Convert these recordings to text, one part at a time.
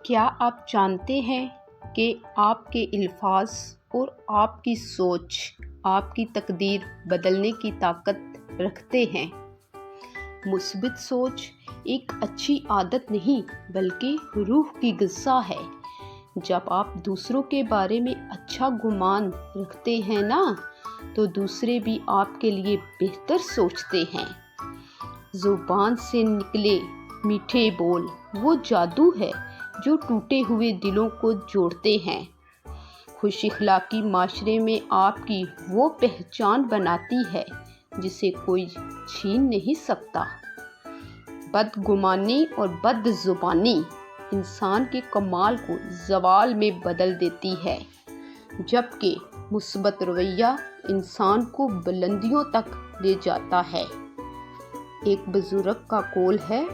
کیا آپ جانتے ہیں کہ آپ کے الفاظ اور آپ کی سوچ آپ کی تقدیر بدلنے کی طاقت رکھتے ہیں؟ مثبت سوچ ایک اچھی عادت نہیں بلکہ روح کی غذا ہے۔ جب آپ دوسروں کے بارے میں اچھا گمان رکھتے ہیں نا، تو دوسرے بھی آپ کے لیے بہتر سوچتے ہیں۔ زبان سے نکلے میٹھے بول وہ جادو ہے جو ٹوٹے ہوئے دلوں کو جوڑتے ہیں۔ خوش اخلاقی معاشرے میں آپ کی وہ پہچان بناتی ہے جسے کوئی چھین نہیں سکتا۔ بدگمانی اور بد زبانی انسان کے کمال کو زوال میں بدل دیتی ہے، جبکہ مثبت رویہ انسان کو بلندیوں تک لے جاتا ہے۔ ایک بزرگ کا قول ہے،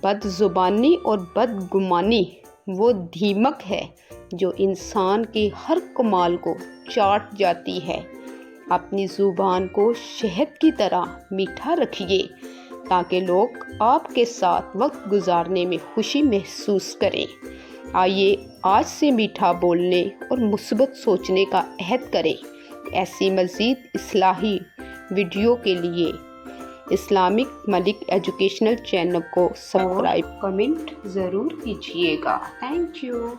بد زبانی اور بدگمانی وہ دیمک ہے جو انسان کے ہر کمال کو چاٹ جاتی ہے۔ اپنی زبان کو شہد کی طرح میٹھا رکھیے تاکہ لوگ آپ کے ساتھ وقت گزارنے میں خوشی محسوس کریں۔ آئیے آج سے میٹھا بولنے اور مثبت سوچنے کا عہد کریں۔ ایسی مزید اصلاحی ویڈیو کے لیے اسلامک ملک ایجوکیشنل چینل کو سبسکرائب، کمنٹ ضرور کیجیے گا۔ Thank you.